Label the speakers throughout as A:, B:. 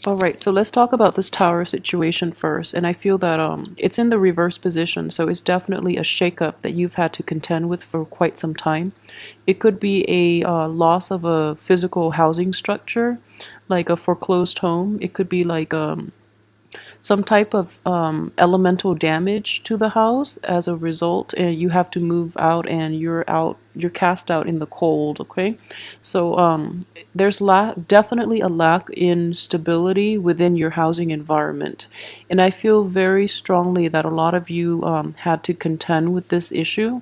A: All right, so let's talk about this tower situation first. And I feel that it's in the reverse position, so it's definitely a shakeup that you've had to contend with for quite some time. It could be a loss of a physical housing structure, like a foreclosed home. It could be like some type of elemental damage to the house as a result, and you have to move out, and you're cast out in the cold. Okay, so there's definitely a lack in stability within your housing environment, and I feel very strongly that a lot of you had to contend with this issue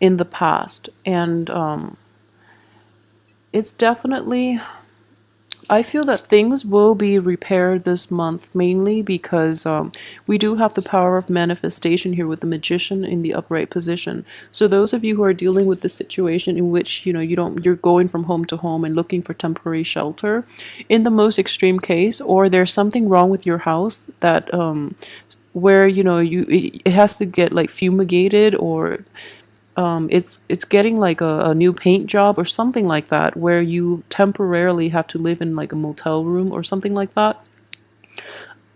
A: in the past, and it's definitely, I feel that things will be repaired this month, mainly because we do have the power of manifestation here with the magician in the upright position. So those of you who are dealing with the situation in which you're going from home to home and looking for temporary shelter, in the most extreme case, or there's something wrong with your house that where it has to get like fumigated, or it's getting like a new paint job or something like that, where you temporarily have to live in like a motel room or something like that.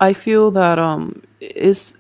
A: I feel that is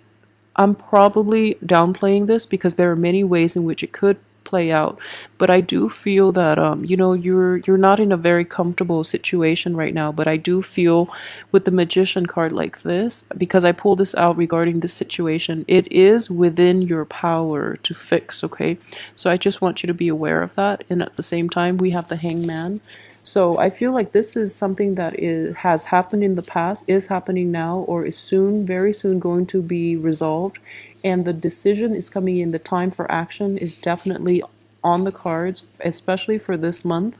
A: I'm probably downplaying this because there are many ways in which it could play out, but I do feel that you're not in a very comfortable situation right now. But I do feel with the magician card like this, because I pulled this out regarding this situation, it is within your power to fix, okay? So I just want you to be aware of that. And at the same time, we have the hangman. So I feel like this is something that has happened in the past, is happening now, or is soon, very soon going to be resolved. And the decision is coming in. The time for action is definitely on the cards, especially for this month,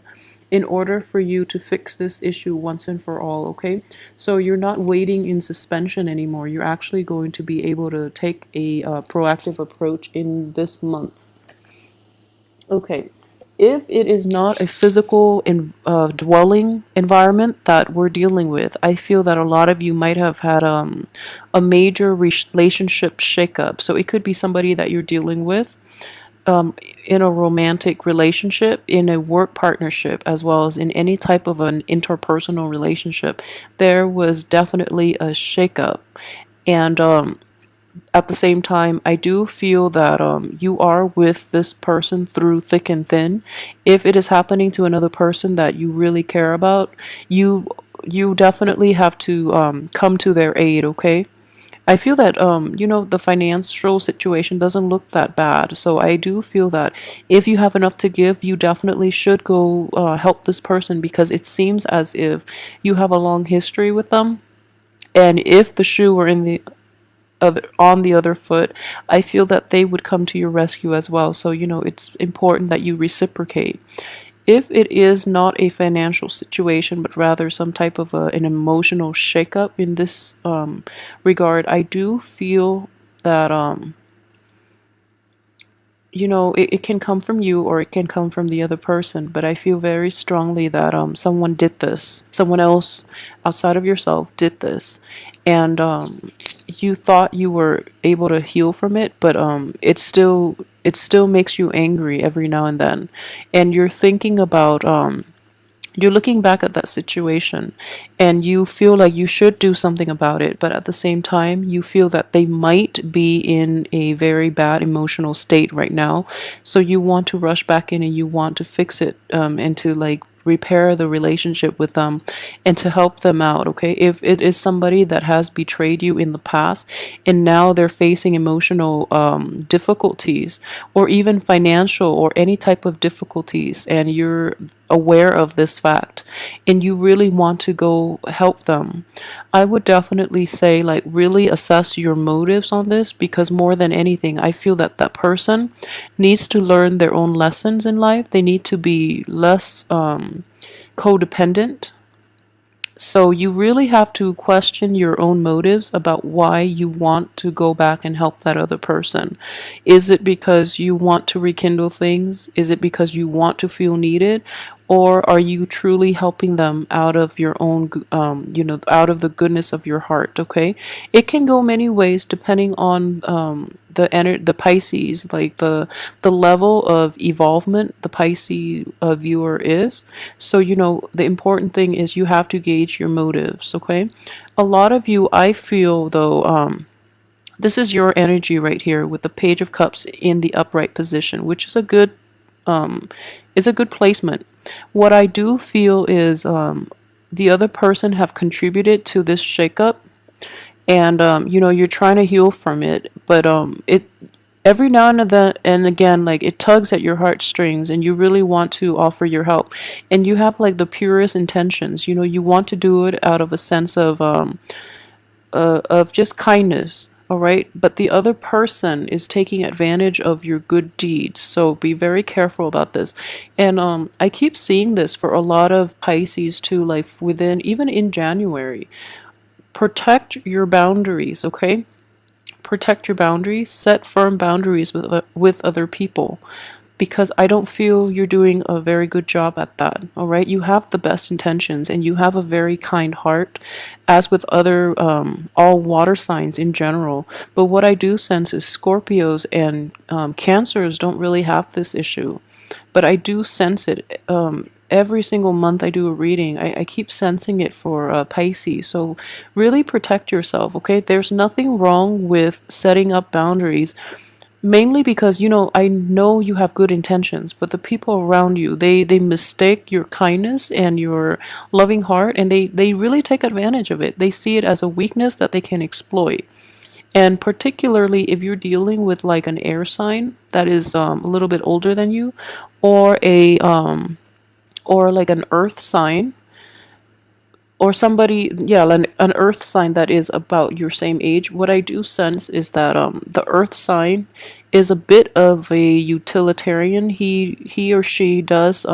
A: in order for you to fix this issue once and for all, okay? So you're not waiting in suspension anymore. You're actually going to be able to take a proactive approach in this month. Okay, if it is not a physical dwelling environment that we're dealing with, I feel that a lot of you might have had a major relationship shakeup. So it could be somebody that you're dealing with in a romantic relationship, in a work partnership, as well as in any type of an interpersonal relationship. There was definitely a shakeup. And at the same time, I do feel that you are with this person through thick and thin. If it is happening to another person that you really care about, you definitely have to come to their aid, okay? I feel that the financial situation doesn't look that bad. So I do feel that if you have enough to give, you definitely should go help this person, because it seems as if you have a long history with them. And if the shoe were in the on the other foot, I feel that they would come to your rescue as well. So, it's important that you reciprocate. If it is not a financial situation, but rather some type of an emotional shakeup in this regard, I do feel that it can come from you or it can come from the other person. But I feel very strongly that someone did this. Someone else outside of yourself did this. And you thought you were able to heal from it, but it still makes you angry every now and then. And you're thinking about you're looking back at that situation and you feel like you should do something about it, but at the same time, you feel that they might be in a very bad emotional state right now. So you want to rush back in and you want to fix it and to like repair the relationship with them and to help them out, okay? If it is somebody that has betrayed you in the past and now they're facing emotional difficulties or even financial or any type of difficulties, and you're aware of this fact and you really want to go help them, I would definitely say like really assess your motives on this, because more than anything, I feel that that person needs to learn their own lessons in life. They need to be less codependent. So you really have to question your own motives about why you want to go back and help that other person. Is it because you want to rekindle things? Is it because you want to feel needed? or are you truly helping them out of your own out of the goodness of your heart? Okay, it can go many ways depending on the Pisces, like the level of evolvement the Pisces viewer is. So the important thing is you have to gauge your motives. Okay, a lot of you, I feel though, this is your energy right here with the Page of Cups in the upright position, which um, is a good placement. What I do feel is the other person have contributed to this shakeup, and you're trying to heal from it, but it every now and again, like, it tugs at your heartstrings, and you really want to offer your help, and you have like the purest intentions. You want to do it out of a sense of just kindness, all right? But the other person is taking advantage of your good deeds. So be very careful about this. And I keep seeing this for a lot of Pisces too, like within, even in January. Protect your boundaries, okay? Protect your boundaries, set firm boundaries with other people, because I don't feel you're doing a very good job at that. All right, you have the best intentions and you have a very kind heart, as with other all water signs in general. But what I do sense is Scorpios and Cancers don't really have this issue, but I do sense it. Every single month I do a reading, I keep sensing it for Pisces. So really protect yourself, okay? There's nothing wrong with setting up boundaries, mainly because I know you have good intentions, but the people around you, they mistake your kindness and your loving heart, and they really take advantage of it. They see it as a weakness that they can exploit. And particularly if you're dealing with like an air sign that is a little bit older than you, or a or like an earth sign, or somebody, yeah, an earth sign that is about your same age. What I do sense is that the earth sign is a bit of a utilitarian. He or she does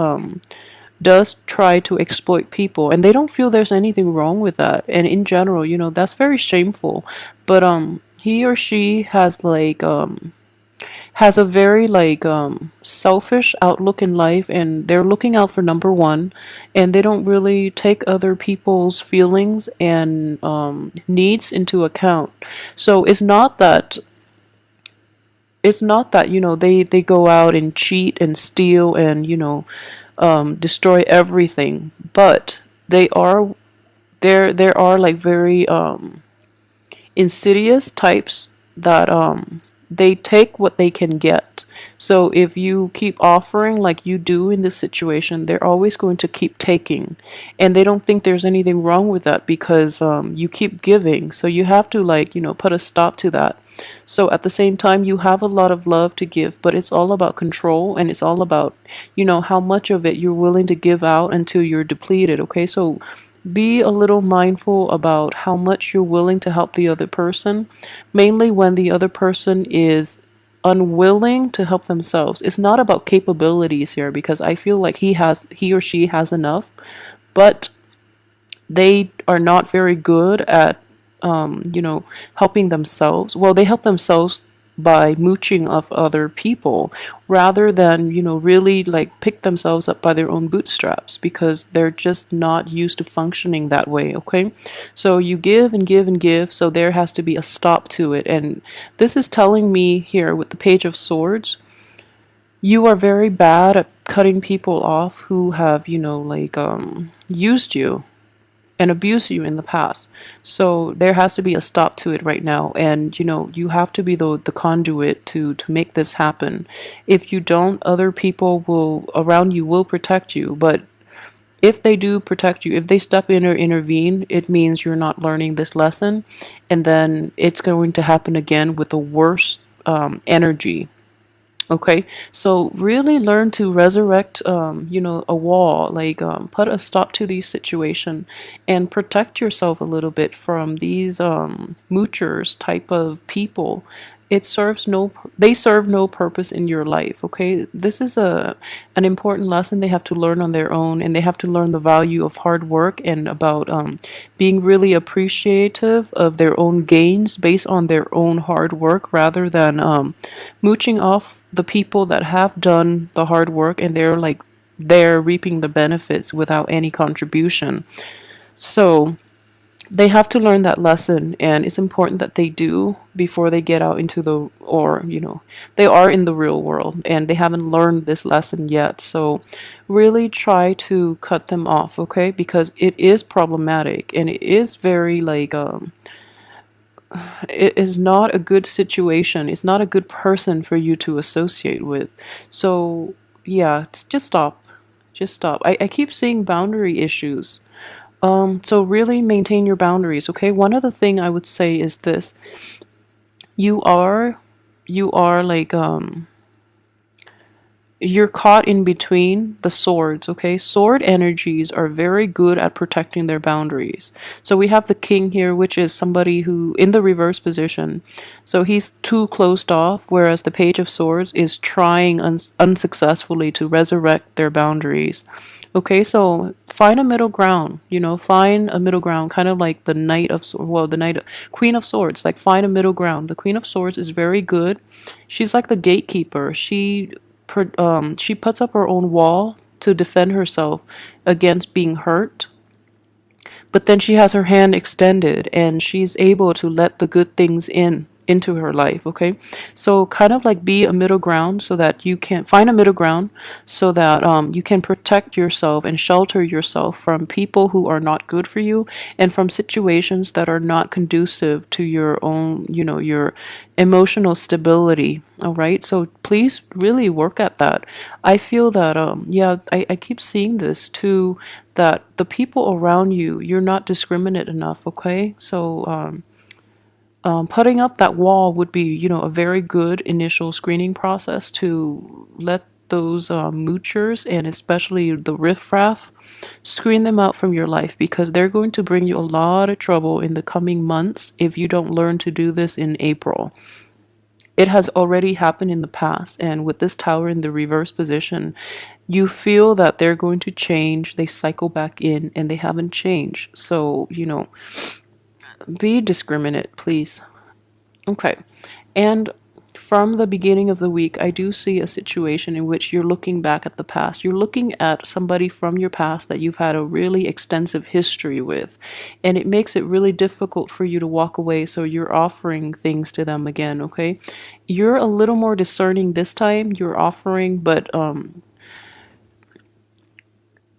A: try to exploit people, and they don't feel there's anything wrong with that. And in general, that's very shameful. But he or she has a very like selfish outlook in life, and they're looking out for number one, and they don't really take other people's feelings and needs into account. So it's not that they go out and cheat and steal and destroy everything, but there are like very insidious types that they take what they can get. So if you keep offering like you do in this situation, they're always going to keep taking, and they don't think there's anything wrong with that because you keep giving. So you have to like put a stop to that. So at the same time, you have a lot of love to give, but it's all about control, and it's all about how much of it you're willing to give out until you're depleted. Okay, so be a little mindful about how much you're willing to help the other person, mainly when the other person is unwilling to help themselves. It's not about capabilities here, because I feel like he or she has enough, but they are not very good at helping themselves. Well, they help themselves by mooching off other people, rather than really like pick themselves up by their own bootstraps, because they're just not used to functioning that way. Okay, so you give and give and give, so there has to be a stop to it. And this is telling me here with the Page of Swords, you are very bad at cutting people off who have used you and abuse you in the past. So there has to be a stop to it right now. And you have to be the conduit to make this happen. If you don't, other people will around you will protect you. But if they do protect you, if they step in or intervene, it means you're not learning this lesson, and then it's going to happen again with a worse energy. Okay, so really learn to resurrect, a wall, like put a stop to these situation, and protect yourself a little bit from these moochers type of people. They serve no purpose in your life. Okay, this is an important lesson they have to learn on their own, and they have to learn the value of hard work, and about being really appreciative of their own gains based on their own hard work, rather than mooching off the people that have done the hard work, and they're like there reaping the benefits without any contribution. So they have to learn that lesson, and it's important that they do before they get out into the, or they are in the real world and they haven't learned this lesson yet. So really try to cut them off, okay? Because it is problematic and it is very like it is not a good situation. It's not a good person for you to associate with. So yeah, just stop. Just stop. I keep seeing boundary issues. So really maintain your boundaries, okay? One other thing I would say is this. You are you are like you're caught in between the swords, okay? Sword energies are very good at protecting their boundaries. So we have the king here, which is somebody who in the reverse position. So he's too closed off, whereas the page of swords is trying unsuccessfully to resurrect their boundaries. Okay, so find a middle ground, find a middle ground, kind of like the knight of well, the knight queen of swords, like find a middle ground. The queen of swords is very good. She's like the gatekeeper. She puts up her own wall to defend herself against being hurt, but then she has her hand extended and she's able to let the good things into her life, okay? So kind of like be a middle ground so that you can find a middle ground so that you can protect yourself and shelter yourself from people who are not good for you and from situations that are not conducive to your own, your emotional stability. All right, so please really work at that. I feel that yeah, I keep seeing this too, that the people around you, you're not discriminate enough, okay? So putting up that wall would be, a very good initial screening process to let those moochers and especially the riffraff screen them out from your life, because they're going to bring you a lot of trouble in the coming months if you don't learn to do this in April. It has already happened in the past, and with this tower in the reverse position, you feel that they're going to change, they cycle back in and they haven't changed. So, be discriminate, please. Okay. And from the beginning of the week, I do see a situation in which you're looking back at the past. You're looking at somebody from your past that you've had a really extensive history with, and it makes it really difficult for you to walk away. So you're offering things to them again, okay? You're a little more discerning this time. You're offering, but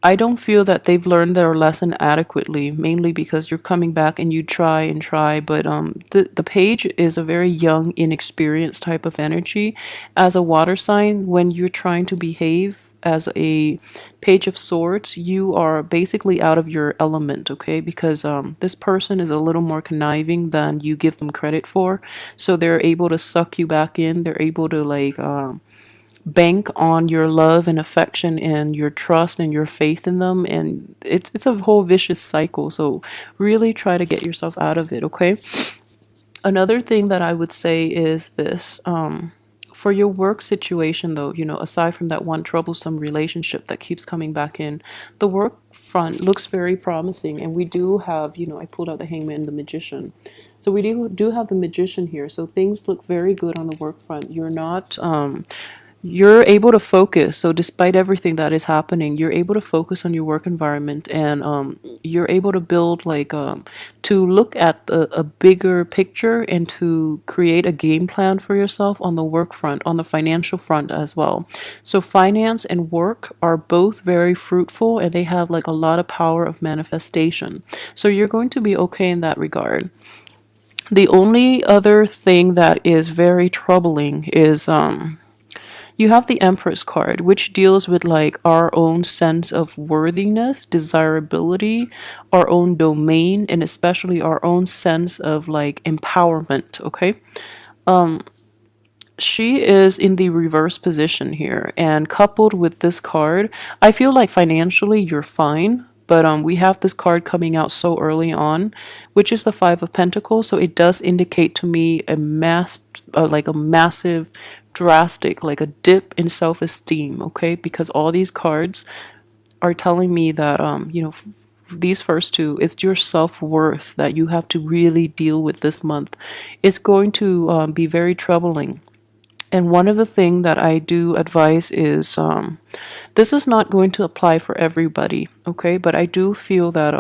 A: I don't feel that they've learned their lesson adequately, mainly because you're coming back and you try and try, but the page is a very young, inexperienced type of energy. As a water sign, when you're trying to behave as a page of swords, you are basically out of your element, okay? Because this person is a little more conniving than you give them credit for, so they're able to suck you back in. They're able to like bank on your love and affection and your trust and your faith in them, and it's a whole vicious cycle. So really try to get yourself out of it, okay? Another thing that I would say is this, for your work situation though, aside from that one troublesome relationship that keeps coming back in, the work front looks very promising, and we do have, I pulled out the hangman and the magician. So we do have the magician here, so things look very good on the work front. You're able to focus. So despite everything that is happening, you're able to focus on your work environment, and you're able to build like to look at a bigger picture and to create a game plan for yourself on the work front, on the financial front as well. So finance and work are both very fruitful, and they have like a lot of power of manifestation. So you're going to be okay in that regard. The only other thing that is very troubling is you have the Empress card, which deals with like our own sense of worthiness, desirability, our own domain, and especially our own sense of like empowerment, okay? She is in the reverse position here, and coupled with this card, I feel like financially you're fine, but we have this card coming out so early on, which is the Five of Pentacles. So it does indicate to me like a massive, drastic, like a dip in self-esteem, okay? Because all these cards are telling me that these first two, it's your self-worth that you have to really deal with this month. It's going to be very troubling. And one of the things that I do advise is this is not going to apply for everybody, okay? But I do feel that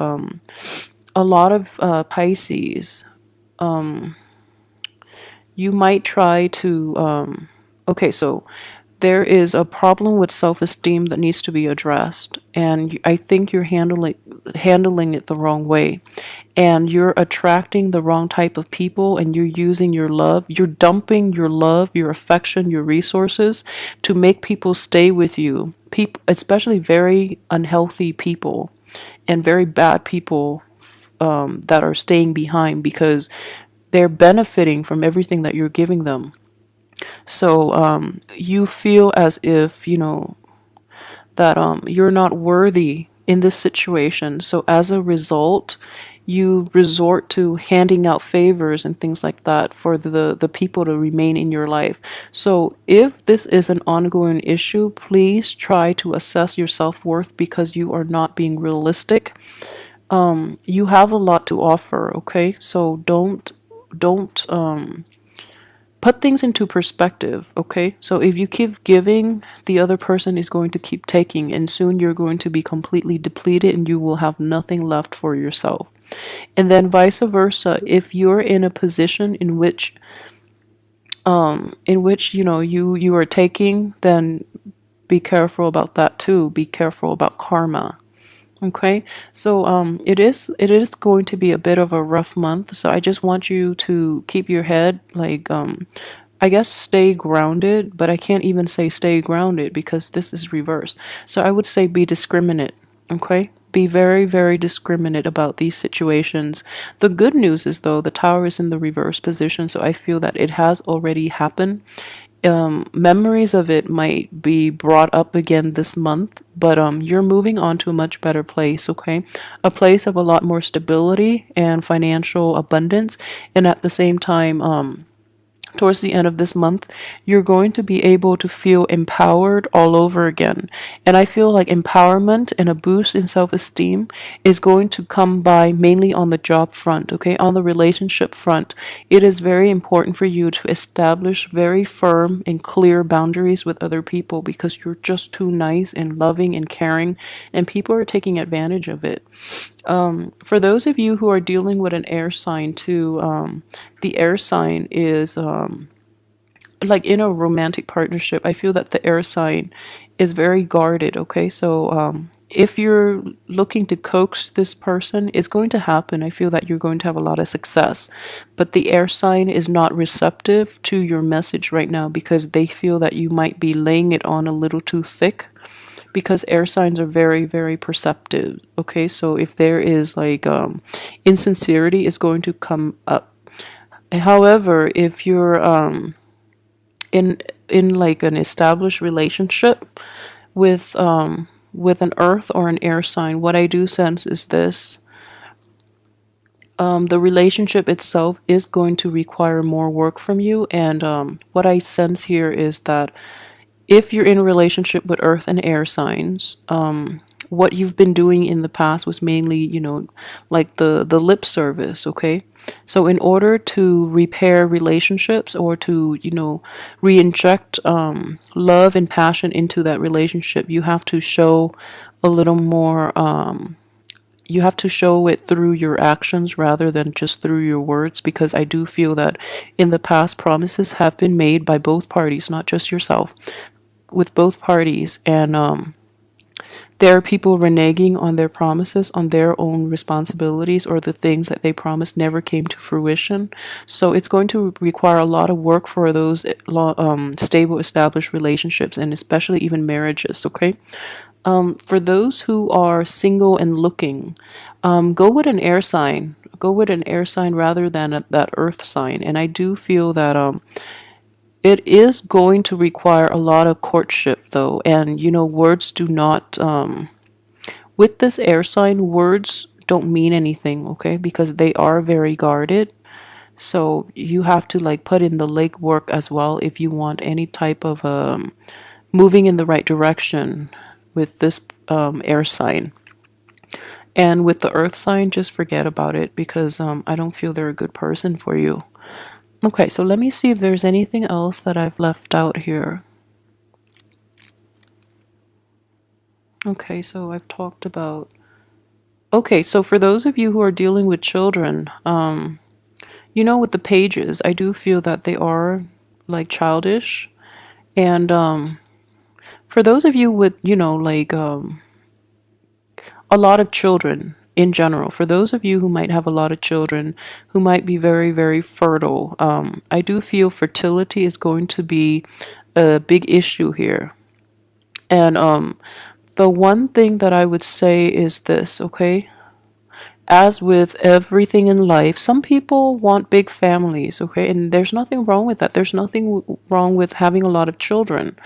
A: a lot of Pisces, you might try to okay, so there is a problem with self-esteem that needs to be addressed, and I think you're handling it the wrong way, and you're attracting the wrong type of people, and you're using your love, you're dumping your love, your affection, your resources to make people stay with you, people, especially very unhealthy people and very bad people that are staying behind because they're benefiting from everything that you're giving them. So you feel as if, that you're not worthy in this situation. So as a result, you resort to handing out favors and things like that for the people to remain in your life. So if this is an ongoing issue, please try to assess your self-worth because you are not being realistic. You have a lot to offer, okay? So don't put things into perspective, okay? So if you keep giving, the other person is going to keep taking, and soon you're going to be completely depleted and you will have nothing left for yourself. And then vice versa, if you're in a position in which you are taking, then be careful about that too. Be careful about karma. Okay, so it is going to be a bit of a rough month. So I just want you to keep your head like I guess stay grounded, but I can't even say stay grounded because this is reversed. So I would say be discriminate. Okay, be very very discriminate about these situations. The good news is though the tower is in the reverse position, so I feel that it has already happened. Memories of it might be brought up again this month, but you're moving on to a much better place, okay? A place of a lot more stability and financial abundance, and at the same time, towards the end of this month, you're going to be able to feel empowered all over again. And I feel like empowerment and a boost in self esteem is going to come by mainly on the job front, okay? On the relationship front. It is very important for you to establish very firm and clear boundaries with other people because you're just too nice and loving and caring, and people are taking advantage of it. For those of you who are dealing with an air sign too, the air sign is like in a romantic partnership. I feel that the air sign is very guarded. Okay, so if you're looking to coax this person, it's going to happen. I feel that you're going to have a lot of success, but the air sign is not receptive to your message right now because they feel that you might be laying it on a little too thick because air signs are very very perceptive. Okay, so if there is like insincerity, it's going to come up. However, if you're in like an established relationship with an earth or an air sign, what I do sense is this: the relationship itself is going to require more work from you, and what I sense here is that if you're in a relationship with earth and air signs, what you've been doing in the past was mainly, like the lip service, okay? So in order to repair relationships or to, re-inject love and passion into that relationship, you have to show a little more you have to show it through your actions rather than just through your words, because I do feel that in the past promises have been made by both parties, not just yourself, with both parties, and there are people reneging on their promises, on their own responsibilities, or the things that they promised never came to fruition. So it's going to require a lot of work for those stable established relationships, and especially even marriages. Okay, for those who are single and looking, go with an air sign. Go with an air sign rather than that earth sign. And I do feel that it is going to require a lot of courtship, though. And, words do not, with this air sign, words don't mean anything, okay? Because they are very guarded. So you have to like put in the legwork as well if you want any type of moving in the right direction with this air sign. And with the earth sign, just forget about it because I don't feel they're a good person for you. Okay, so let me see if there's anything else that I've left out here. Okay, so I've talked about. Okay, so for those of you who are dealing with children, with the pages, I do feel that they are like childish. And for those of you with, a lot of children in general, for those of you who might have a lot of children, who might be very, very fertile, I do feel fertility is going to be a big issue here. And the one thing that I would say is this, okay? As with everything in life, some people want big families, okay? And there's nothing wrong with that. There's nothing wrong with having a lot of children.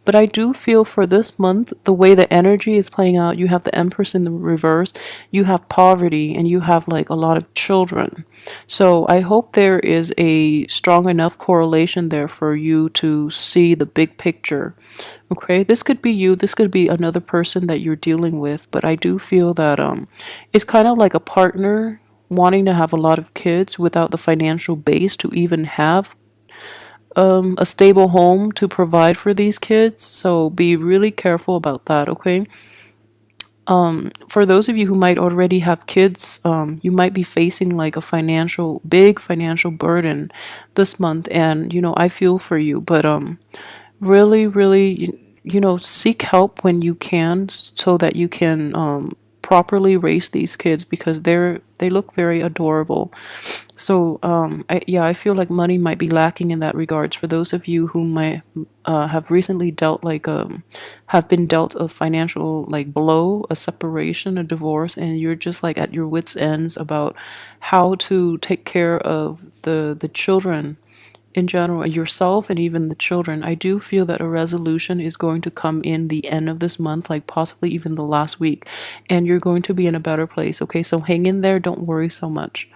A: But I do feel for this month, the way the energy is playing out, you have the Empress in the reverse, you have poverty, and you have like a lot of children. So I hope there is a strong enough correlation there for you to see the big picture. Okay, this could be you, this could be another person that you're dealing with, but I do feel that it's kind of like a partner wanting to have a lot of kids without the financial base to even have a stable home to provide for these kids. So be really careful about that, okay? For those of you who might already have kids, you might be facing like a big financial burden this month, and I feel for you, but really, really, seek help when you can so that you can properly raise these kids because they look very adorable. So, I feel like money might be lacking in that regards for those of you who might have recently have been dealt a financial like blow, a separation, a divorce, and you're just like at your wits' ends about how to take care of the children in general, yourself and even the children. I do feel that a resolution is going to come in the end of this month, like possibly even the last week, and you're going to be in a better place. Okay, so hang in there, don't worry so much.